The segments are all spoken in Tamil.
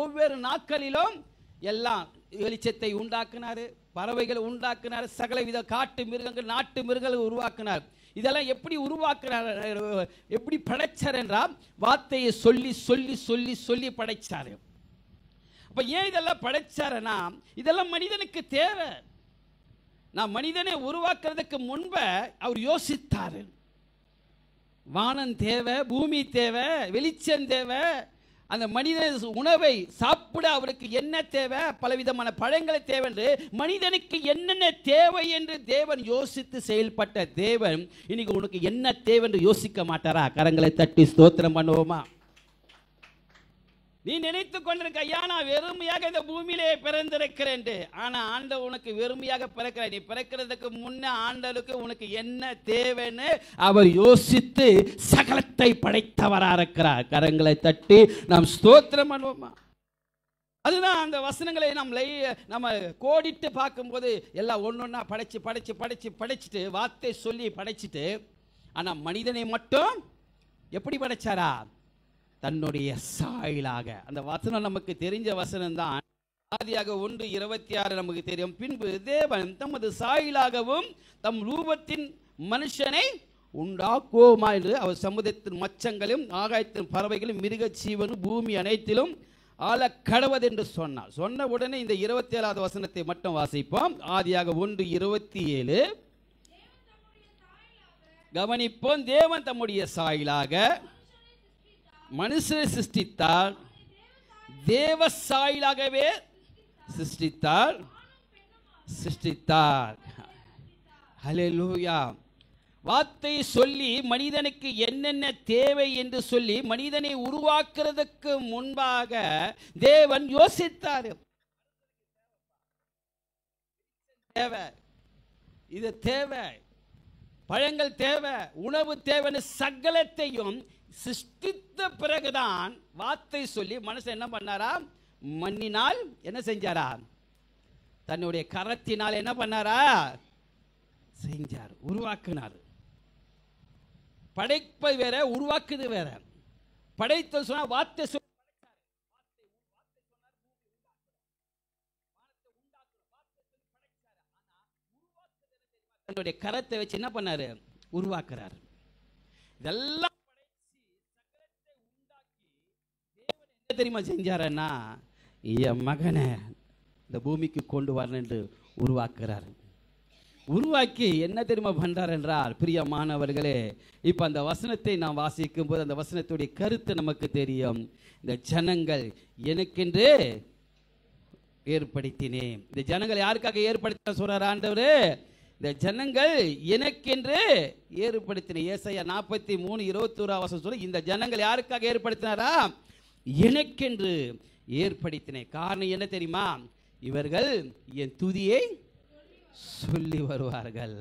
ஒவ்வொரு நாட்களிலும் எல்லாம் வெளிச்சத்தை உண்டாக்குனாரு, பறவைகளை உண்டாக்குனார், சகலவித காட்டு மிருகங்கள் நாட்டு மிருகங்களை உருவாக்குனார். இதெல்லாம் எப்படி உருவாக்குனார், எப்படி படைச்சார் என்றால் வார்த்தையை சொல்லி சொல்லி சொல்லி சொல்லி படைச்சாரு. அப்ப ஏன் இதெல்லாம் படைச்சாருன்னா இதெல்லாம் மனிதனுக்கு தேவை. நான் மனிதனை உருவாக்குறதுக்கு முன்ப அவர் யோசித்தாரு. வானம் தேவை, பூமி தேவை, வெளிச்சம் தேவை, அந்த மனித உணவை சாப்பிட அவருக்கு என்ன தேவை, பலவிதமான பழங்களை தேவை என்று மனிதனுக்கு என்னென்ன தேவை என்று தேவன் யோசித்து செயல்பட்ட தேவன் இன்னைக்கு உனக்கு என்ன தேவை என்று யோசிக்க மாட்டாரா? கரங்களை தட்டி ஸ்தோத்திரம் பண்ணுவோமா? நீ நினைத்து கொண்டிருக்க, ஐயா நான் வெறுமையாக இந்த பூமியிலே பிறந்திருக்கிறேன். ஆனா ஆண்டவர் உனக்கு வெறுமையாக பிறக்கிற, நீ பிறக்கிறதுக்கு முன்ன ஆண்டவருக்கு உனக்கு என்ன தேவைன்னு அவர் யோசித்து சகலத்தை படைத்தவரா இருக்கிறார். கரங்களை தட்டி நாம் ஸ்தோத்திரம் பண்ணுவோமா? அதுதான் அந்த வசனங்களை நம்ம கோடிட்டு பார்க்கும்போது எல்லாம் ஒன்னொன்னா படைச்சிட்டு வார்த்தை சொல்லி படைச்சிட்டு, ஆனா மனிதனை மட்டும் எப்படி படைச்சாரா? தன்னுடைய சாயலாக. அந்த வசனம் நமக்கு தெரிஞ்ச வசனம் தான். ஆதியாக 1:26 நமக்கு தெரியும். பின்பு தேவன் தமது சாயலாகவும் தம் ரூபத்தின் மனுஷனை உண்டாக்குவோமா என்று அவர் சமுதிரத்தின் மச்சங்களும் ஆகாயத்தின் பறவைகளும் மிருக ஜீவனும் பூமி அனைத்திலும் ஆள கடவது என்று சொன்னார். சொன்ன உடனே இந்த 27வது வசனத்தை மட்டும் வாசிப்போம். ஆதியாக 1:27 கவனிப்போம். தேவன் தம்முடைய சாயலாக மனுஷரை சிருஷ்டித்தார், தேவ சாயலாகவே சிருஷ்டித்தார். ஹல்லேலூயா. வார்த்தை சொல்லி மனிதனுக்கு என்னென்ன தேவை என்று சொல்லி மனிதனை உருவாக்குறதுக்கு முன்பாக தேவன் யோசித்தார். தேவை, இது தேவை, பழங்கள் தேவை, உணவு தேவைன்னு சகலத்தையும் சிருஷ்டித்த பிறகுதான் வார்த்தை சொல்லி மனுஷன் என்ன பண்ணாரா? மண்ணினால் என்ன செஞ்சாரா? தன்னுடைய கரத்தினால் என்ன பண்ணாரா? செஞ்சார், உருவாக்குனார். படைப்பது வேற, உருவாக்குது வேற. படைத்த சொன்னா வார்த்தை சொல்லி தன்னுடைய கரத்தை வச்சு என்ன பண்ணாரு? உருவாக்குறார். இதெல்லாம் தெரியுமா செஞ்சாரன்னா, என் மகனை இந்த பூமிக்கு கொண்டு வரணும் என்று உருவாக்குறார். உருவாக்கி என்ன தெரியுமா பண்றார் என்றால், பிரியமானவர்களே, இப்ப அந்த வசனத்தை நாம் வாசிக்கும் போது அந்த வசனத்துடைய கருத்து நமக்கு தெரியும். இந்த ஜனங்கள் எனக்கென்று ஏற்படுத்தினேன். இந்த ஜனங்கள் யாருக்காக ஏற்படுத்த சொல்றார் ஆண்டவரே? இந்த ஜனங்கள் எனக்கென்று ஏற்படுத்தினேன். ஏசாயா 43:21 சொல்ல, இந்த ஜனங்கள் யாருக்காக ஏற்படுத்தினாரா? எனக்கென்று ஏற்படுத்தினேன். காரணம் என்ன தெரியுமா? இவர்கள் என் துதியை சொல்லி வருவார்கள்.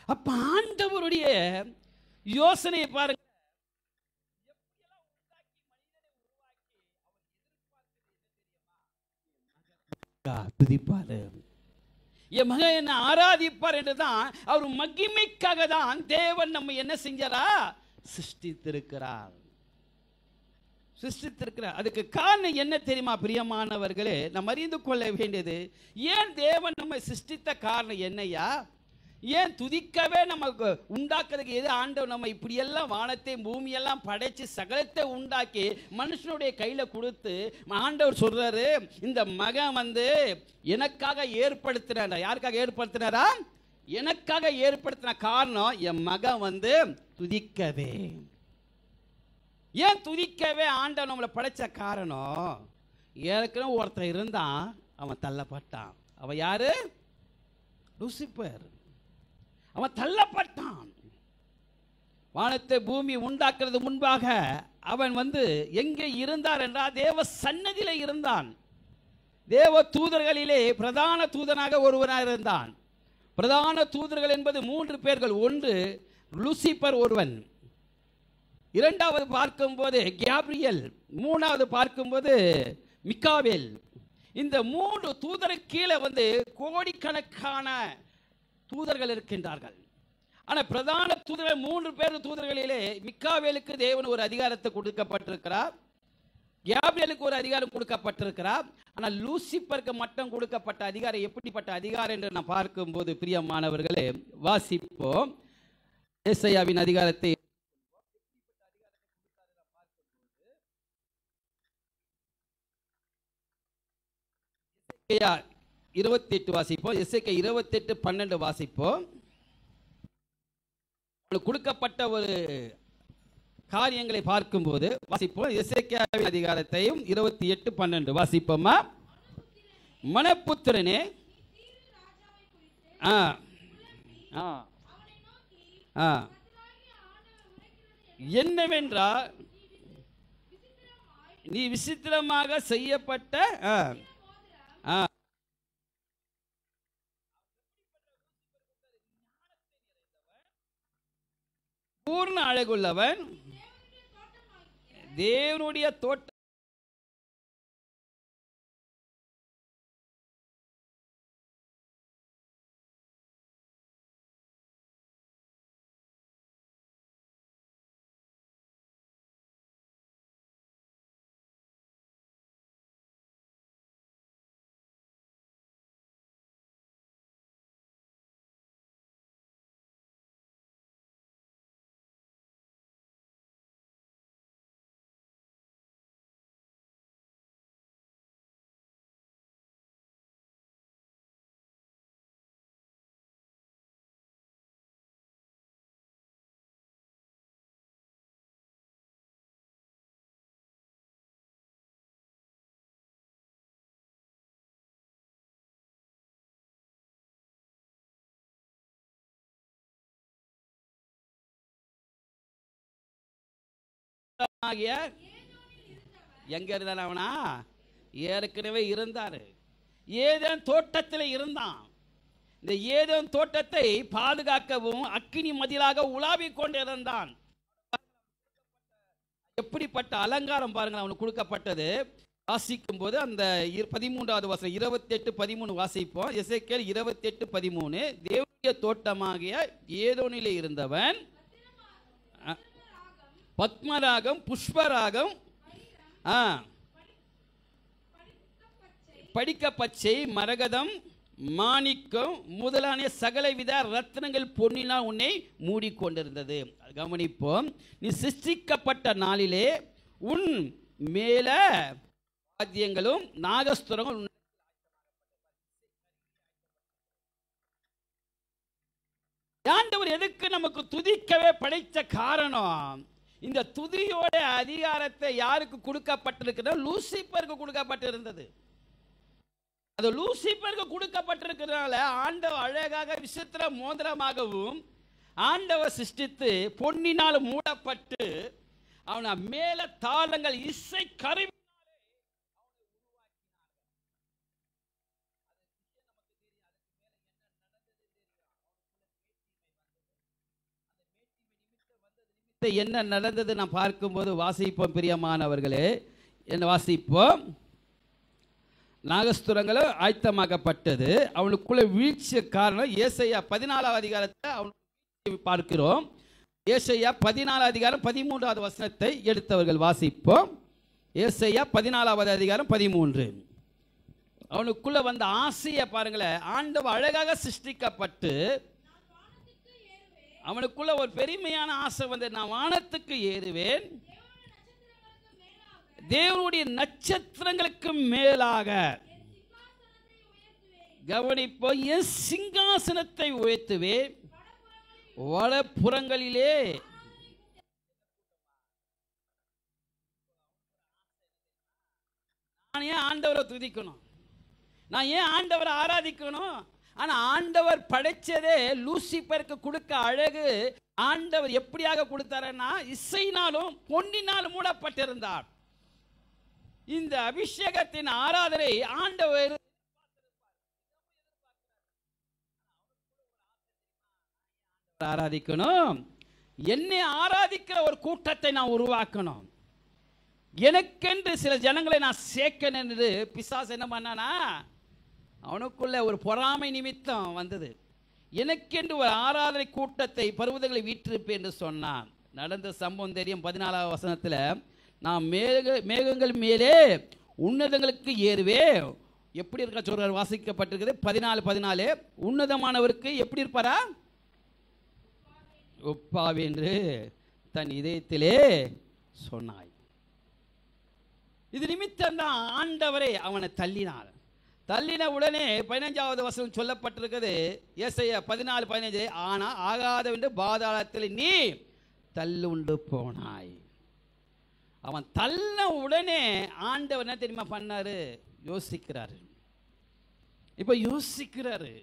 அப்ப ஆண்டவருடைய யோசனை பாருங்க. துதிப்பாரு, என் மகன் என்ன ஆராதிப்பார் என்றுதான் அவர் மகிமைக்காக தான் தேவன் நம்ம என்ன செஞ்சாரா? சிருஷ்டித்திருக்கிறார். அதுக்கு காரணம் என்ன தெரியுமா பிரியமானவர்களே? நம்ம அறிந்து கொள்ள வேண்டியது, ஏன் தேவன் நம்ம சிருஷ்டித்த காரணம் என்னையா? ஏன் துதிக்கவே நமக்கு உண்டாக்குறதுக்கு எது? ஆண்டவர் நம்ம இப்படியெல்லாம் வானத்தை பூமியெல்லாம் படைச்சு சகலத்தை உண்டாக்கி மனுஷனுடைய கையில கொடுத்து ஆண்டவர் சொல்றாரு, இந்த மகன் எனக்காக ஏற்படுத்தினாரா? யாருக்காக ஏற்படுத்தினாரா? எனக்காக ஏற்படுத்தின காரணம் என் மகன் துதிக்கவே. ஏன் துதிக்கவே ஆண்டவர் நம்மளை படைச்ச காரணம், ஏற்கனவே ஒருத்தர் இருந்தான், அவன் தள்ளப்பட்டான். அவன் யாரு? லூசிபர். அவன் தள்ளப்பட்டான். வானத்தை பூமி உண்டாக்குறது முன்பாக அவன் எங்கே இருந்தார் என்றால் தேவ சன்னதியிலே இருந்தான். தேவ தூதர்களிலே பிரதான தூதனாக ஒருவனாக இருந்தான். பிரதான தூதர்கள் என்பது 3 பேர்கள். ஒன்று லூசிபர் ஒருவன், இரண்டாவது பார்க்கும்போது கேப்ரியல், மூணாவது பார்க்கும்போது மிக்காவேல். இந்த 3 தூதருக்கு கீழே கோடிக்கணக்கான தூதர்கள் இருக்கின்றார்கள். ஆனால் பிரதான தூதர்கள் 3 பேர் தூதர்களிலே மிக்காவேலுக்கு தேவன் ஒரு அதிகாரத்தை கொடுக்கப்பட்டிருக்கிறார். கேப்ரியலுக்கு ஒரு அதிகாரம் கொடுக்கப்பட்டிருக்கிறார். ஆனால் லூசிபருக்கு மட்டும் கொடுக்கப்பட்ட அதிகாரம் எப்படிப்பட்ட அதிகாரம் என்று நாம் பார்க்கும்போது பிரியமானவர்களே, வாசிப்போம். ஏசாயாவின் அதிகாரத்தை எசேக்கியா 28 வாசிப்போம். எசேக்கியா 28:12 வாசிப்போம். கொடுக்கப்பட்ட ஒரு காரியங்களை பார்க்கும்போது வாசிப்போம். எசேக்கியாவின் அதிகாரத்தையும் 28:12 வாசிப்போமா? மனப்புத்திரனே, என்னவென்றால் நீ விசித்திரமாக செய்யப்பட்ட பூர்ண அழகுள்ளவன், தேவனுடைய தோட்டம் எங்க இருந்தான்? அவனா ஏற்கனவே இருந்தாரு. ஏதேன் தோட்டத்தில் இருந்தான். இந்த ஏதேன் தோட்டத்தை பாதுகாக்கவும் அக்கினி மதிலாக உலாவிக் கொண்டிருந்தான். எப்படிப்பட்ட அலங்காரம் பாருங்கள் அவனுக்கு கொடுக்கப்பட்டது. வாசிக்கும் போது அந்த 13வது வசனம் 28:13 வாசிப்போம். எசேக்கியேல் 28:13 தேவனுடைய தோட்டமாகிய ஏதோனிலே இருந்தவன் பத்மராகம், புஷ்பராகம், படிக்க பச்சை, மரகதம், மாணிக்கம் முதலான சகலவித ரத்னங்கள் பொன்னினால் உன்னை மூடிக்கொண்டிருந்தது. கவனிப்போம். நீ சிருஷ்டிக்கப்பட்ட நாளிலே உன் மேல வாத்தியங்களும் நாகஸ்துரங்களும். ஆண்டவர் எதுக்கு நமக்கு துதிக்கவே படைத்த காரணம், இந்த துதியோட அதிகாரத்தை யாருக்கு கொடுக்கப்பட்டிருக்கிறது? லூசிபருக்கு கொடுக்கப்பட்டிருந்தது. அது லூசிபருக்கு கொடுக்கப்பட்டிருக்கிறதுனால ஆண்டவர் அழகாக விசித்திர மோதிரமாகவும் ஆண்டவர் சிருஷ்டித்து பொன்னினால் மூடப்பட்டு அவன மேல தாளங்கள் இசை கருவி என்ன நடந்தது நாம் பார்க்கும்போது வாசிப்போம். பிரியமானவர்களே, என்ன வாசிப்போம்? நாகஸ்துரங்களும் ஆயத்தமாக்கப்பட்டது. அவனுக்குள்ள வீழ்ச்சிய காரணம் ஏசாயா 14வது அதிகாரத்தை அவனுக்கு பார்க்கிறோம். ஏசாயா 14வது அதிகாரம் 13வது வசனத்தை எடுத்தவர்கள் வாசிப்போம். ஏசாயா 14வது அதிகாரம் 13. அவனுக்குள்ள வந்த ஆசையை பாருங்களேன். ஆண்டவர் அழகாக சிருஷ்டிக்கப்பட்டு அவனுக்குள்ள ஒரு பெருமையான ஆசை வந்து, நான் வானத்துக்கு ஏறுவேன், தேவனுடைய நட்சத்திரங்களுக்கு மேலாக கவனிப்போம், என் சிங்காசனத்தை உயர்த்துவேன், வடபுறங்களிலே நான் ஏன் ஆண்டவரை துதிக்கணும்? நான் ஏன் ஆண்டவரை ஆராதிக்கணும்? ஆனா ஆண்டவர் படைச்சதே லூசிபருக்கு கொடுக்க அழகு. ஆண்டவர் எப்படியாக கொடுத்தாருன்னா இசைனாலும் பொன்னினாலும் மூடப்பட்டிருந்தார். இந்த அபிஷேகத்தின் ஆராதனை ஆண்டவர் ஆராதிக்கணும். என்னை ஆராதிக்கிற ஒரு கூட்டத்தை நான் உருவாக்கணும். எனக்கென்று சில ஜனங்களை நான் சேர்க்கணும் என்று பிசாசு என்ன பண்ணானா, அவனுக்குள்ள ஒரு பொறாமை நிமித்தம் வந்தது. எனக்கென்று ஒரு ஆராதனை கூட்டத்தை பர்வதங்களை வீற்றிருப்பேன் என்று சொன்னான். நடந்த சம்பவம் தெரியும். 14வது வசனத்தில் நான் மேகங்கள் மேலே உன்னதங்களுக்கு ஏறுவே. எப்படி இருக்க சொல்றார், வாசிக்கப்பட்டிருக்கிறது 14:14. உன்னதமானவருக்கு எப்படி இருப்பாரா? ஒப்பாவென்று தன் இதயத்திலே சொன்னாய். இது நிமித்தம் தான் ஆண்டவரே அவனை தள்ளினார். தள்ளின உடனே 15வது வசனம் சொல்லப்பட்டிருக்கிறது, ஏசாயா 14:15. ஆனால் ஆகாதவென்று பாதாளத்தில் நீ தள்ளுண்டு போனாய். அவன் தள்ள உடனே ஆண்டவர் என்ன தெரியுமா பண்ணாரு? யோசிக்கிறாரு. இப்ப யோசிக்கிறாரு,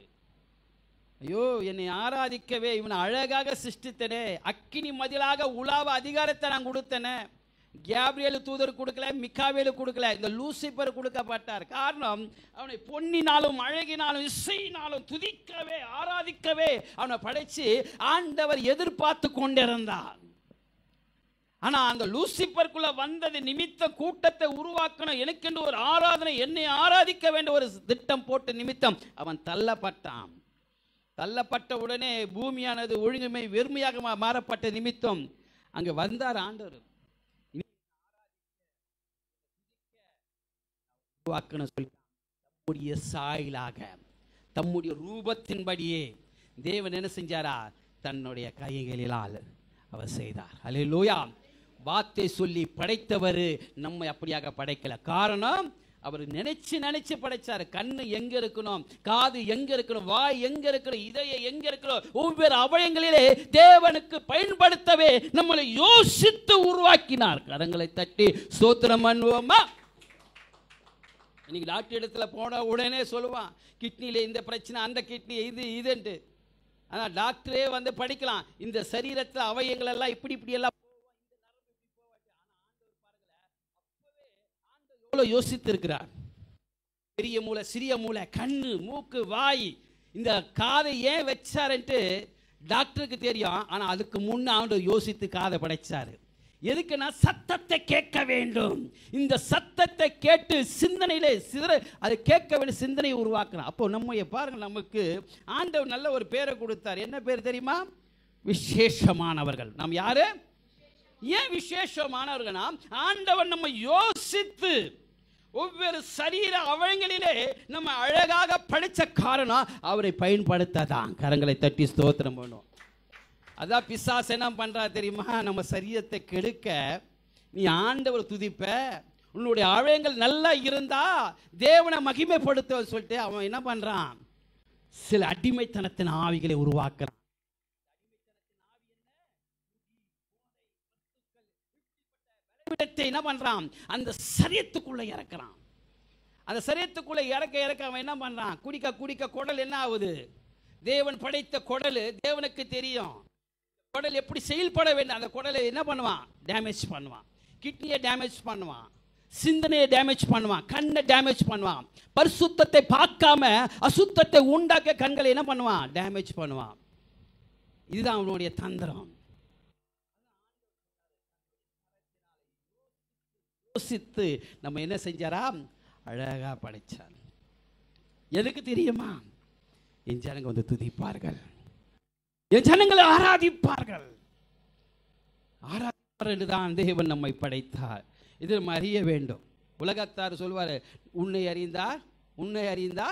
ஐயோ என்னை ஆராதிக்கவே இவனை அழகாக சிருஷ்டித்தனே, அக்கினி மதிலாக உலாவ அதிகாரத்தை நான் கொடுத்தனே. கேப்ரியேல் தூதர் கொடுக்கல, மிக்காவேலு கொடுக்கல, இந்த லூசிபர் கொடுக்கப்பட்டார். காரணம், அவனை பொன்னினாலும் அழகினாலும் இசையினாலும் துதிக்கவே ஆராதிக்கவே அவனை படைச்சு ஆண்டவர் எதிர்பார்த்து கொண்டிருந்தார். ஆனா அந்த லூசிபருக்குள்ள வந்தது நிமித்த கூட்டத்தை உருவாக்கணும், எனக்கென்று ஒரு ஆராதனை, என்னை ஆராதிக்க வேண்டிய ஒரு திட்டம் போட்ட நிமித்தம் அவன் தள்ளப்பட்டான். தள்ளப்பட்ட உடனே பூமியானது ஒழுங்குமை வெறுமையாக மாறப்பட்ட நிமித்தம் அங்க வந்தார் ஆண்டவர். தம்முடைய சாயலாக தம்முடைய ரூபத்தின்படியே தேவன் என்ன செஞ்சாரா? தன்னுடைய கைகளிலால் அவர் செய்தார். அல்லேலூயா. வார்த்தை சொல்லி படைத்தவர் நம்மை அப்படியாக படைக்கல. காரணம், அவர் நினைச்சு படைச்சாரு. கண்ணு எங்க இருக்கணும், காது எங்க இருக்கணும், வாய் எங்க இருக்கணும், இதயம் எங்க இருக்கணும், ஒவ்வொரு அவயங்களிலே தேவனுக்கு பயன்படுத்தவே நம்மளை யோசித்து உருவாக்கினார். கரங்களை தட்டி ஸ்தோத்திரம் பண்ணுவோமா? இன்னைக்கு டாக்டர் இடத்துல போன உடனே சொல்லுவான், கிட்னியில இந்த பிரச்சனை, அந்த கிட்னி இதுன்ட்டு. ஆனால் டாக்டரே வந்து படிக்கலாம், இந்த சரீரத்தில் அவயங்கள் எல்லாம் இப்படி எல்லாம் எவ்வளவு யோசித்து இருக்கிறார். பெரிய மூளை, சிறிய மூளை, கண்ணு, மூக்கு, வாய், இந்த காதை ஏன் வச்சாருன்ட்டு டாக்டருக்கு தெரியும். ஆனா அதுக்கு முன்ன ஆண்டவர் யோசித்து காதை படைச்சாரு. எதுக்குன்னா சத்தத்தை கேட்க வேண்டும். இந்த சத்தத்தை கேட்டு சிந்தனையிலே அது கேட்க வேண்டிய சிந்தனையை உருவாக்கணும். அப்போ நம்ம பாருங்க, நமக்கு ஆண்டவர் நல்ல ஒரு பேரை கொடுத்தார். என்ன பேர் தெரியுமா? விசேஷமானவர்கள். நாம் யாரு? ஏன் விசேஷமானவர்கள்னா, ஆண்டவர் நம்ம யோசித்து ஒவ்வொரு சரீர அவயங்களிலே நம்ம அழகாக படைச்ச காரணம் அவரை பயன்படுத்ததான். கரங்களை தட்டி ஸ்தோத்திரம் பண்ணுவோம். அதான் பிசாசு என்ன பண்றா தெரியுமா? நம்ம சரீரத்தை கெடுக்க நீ ஆண்டவர் துதிப்ப, உன்னுடைய அவயங்கள் நல்லா இருந்தா தேவனை மகிமைப்படுத்த சொல்லிட்டு அவன் என்ன பண்றான்? சில அடிமைத்தனத்தின் ஆவிகளை உருவாக்குறான். என்ன பண்றான்? அந்த சரீரத்துக்குள்ள இறக்குறான். அந்த சரீரத்துக்குள்ள இறக்க அவன் என்ன பண்றான்? குடிக்க குடல் என்ன ஆகுது? தேவன் படைத்த குடல் தேவனுக்கு தெரியும். குடல் எப்படி செயல்பட வேண்டும். அந்த குடலை என்ன பண்ணுவான்? டேமேஜ் பண்ணுவான். கிட்னியை டேமேஜ் பண்ணுவான், சிந்தனையை டேமேஜ் பண்ணுவான், கண்ணை டேமேஜ் பண்ணுவான். பரிசுத்தத்தை பார்க்காம அசுத்தத்தை உண்டாக்க கண்களை என்ன பண்ணுவான்? டேமேஜ் பண்ணுவான். இதுதான் அவனுடைய தந்திரம். யோசித்து நம்ம என்ன செஞ்சாரா? அழகா படைச்சார். எதுக்கு தெரியுமா? என் ஜனங்க வந்து துதிப்பார்கள், என் ஜனங்களை ஆராதிப்பார்கள். ஆராதிப்பார்கள் தான் தேவன் நம்மை படைத்தார். இது நம்ம அறிய வேண்டும். உலகத்தார் சொல்வார், உன்னை அறிந்தா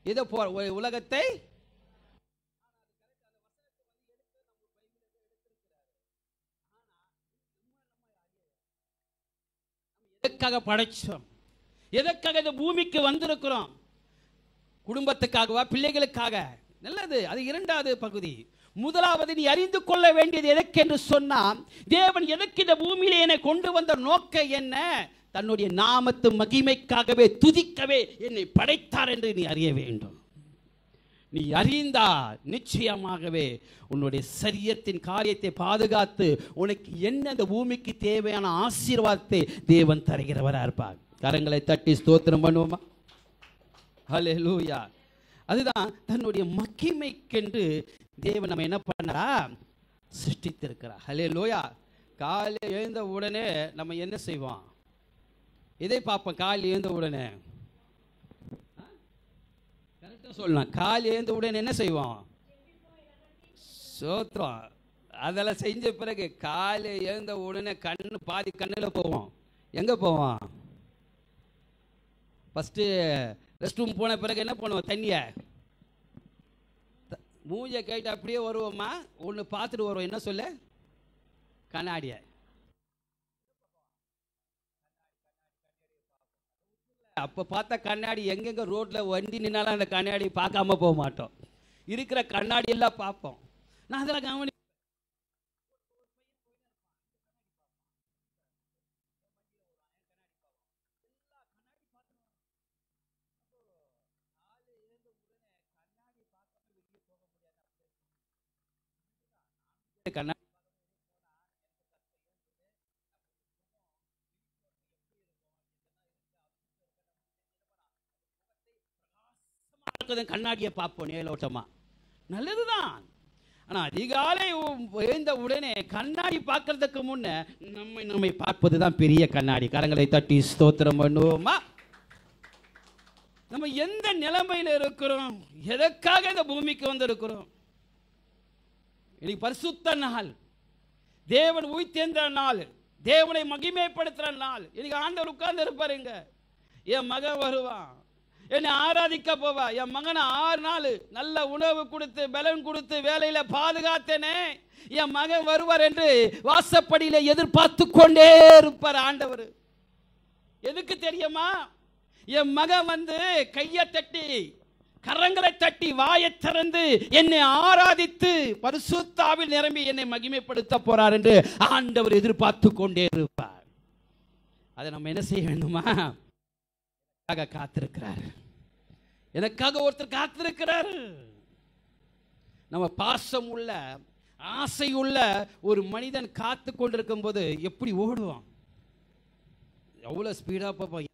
ஏதோ உலகத்தை எதற்காக படைச்சோம்? எதற்காக இந்த பூமிக்கு வந்திருக்கிறோம்? குடும்பத்துக்காகவா, பிள்ளைகளுக்காக? நல்லது. அது இரண்டாவது பகுதி. முதலாவது, நீ அறிந்து கொள்ள வேண்டியது எதற்கென்று சொன்னால், தேவன் எதற்கு இந்த பூமியிலே என்னை கொண்டு வந்த நோக்கம் என்ன? தன்னுடைய நாமத்து மகிமைக்காகவே, துதிக்கவே என்னை படைத்தார் என்று நீ அறிய வேண்டும். நீ அறிந்தால் நிச்சயமாகவே உன்னுடைய சரீரத்தின் காரியத்தை பாதுகாத்து உனக்கு என்ன இந்த பூமிக்கு தேவையான ஆசீர்வாதத்தை தேவன் தருகிறவரா இருப்பார். கரங்களை தட்டி ஸ்தோத்திரம் பண்ணுவோமா? ஹல்லேலூயா. அதுதான் தன்னுடைய மகிமைக்கென்று தேவன் நம்ம என்ன பண்ணா? சிருஷ்டித்திருக்கிறார். ஹல்லேலூயா. காலையில் எழுந்த உடனே நம்ம என்ன செய்வோம்? இதை பார்ப்போம். காலையில் எழுந்த உடனே கரெக்டாக சொல்லலாம். காலையில் எழுந்த உடனே என்ன செய்வோம்? சோத்திரம். அதெல்லாம் செஞ்ச பிறகு காலையில் எழுந்த உடனே பாதி கண்ணில் போவோம், எங்கே போவோம்? ஃபஸ்ட்டு ரெஸ்ட் ரூம் போன பிறகு என்ன பண்ணுவோம்? தண்ணியை மூஞ்சை கேட்டு அப்படியே வருவோமா? ஒன்று பார்த்துட்டு வருவோம். என்ன சொல்ல? கண்ணாடியை. அப்போ பார்த்தா கண்ணாடி எங்கெங்க ரோட்டில் வண்டி நின்னாலும் அந்த கண்ணாடி பார்க்காம போக மாட்டோம். இருக்கிற கண்ணாடி எல்லாம் பார்ப்போம். நான் அதெல்லாம் கவனி கண்ணாடி கண்ணாடியை பார்ப்போம் நேலோட்டமா. நல்லதுதான். ஆனா அதிகாலை எழுந்த உடனே கண்ணாடி பார்க்கறதுக்கு முன்ன நம்மை பார்ப்பதுதான் பெரிய கண்ணாடி. கரங்களை தட்டி ஸ்தோத்திரம் பண்ணுவோமா? நம்ம எந்த நிலைமையில இருக்கிறோம்? எதற்காக இந்த பூமிக்கு வந்திருக்கிறோம்? இன்னைக்கு பரிசுத்த நாள், தேவன் உயிர்த்தெழுந்த நாள், தேவனை மகிமைப்படுத்துற நாள். இன்னைக்கு ஆண்டவர் உட்கார்ந்து இருப்பாருங்க. என் மகன் வருவான், என்னை ஆராதிக்க போவா. என் மகனை 6 நாள் நல்ல உணவு கொடுத்து பலன் கொடுத்து வேலையில பாதுகாத்தேனே, என் மகன் வருவார் என்று வாசப்படியில எதிர்பார்த்து கொண்டே இருப்பார் ஆண்டவர். எதுக்கு தெரியுமா? என் மகன் வந்து கையை தட்டி கரங்களை தட்டி வாயை திறந்து என்னை ஆராதித்து பரிசுத்தாவில் நிரம்பி என்னை மகிமைப்படுத்த போறார் என்று ஆண்டவர் எதிர்பார்த்து கொண்டே இருப்பார். அதை நம்ம என்ன செய்ய வேண்டுமா? காத்திருக்கிறார். எனக்காக ஒருத்தர் காத்திருக்கிறார். நம்ம பாசம் உள்ள ஆசை உள்ள ஒரு மனிதன் காத்து கொண்டிருக்கும் போது எப்படி ஓடுவான்? எவ்வளவு ஸ்பீடா பார்ப்போம்.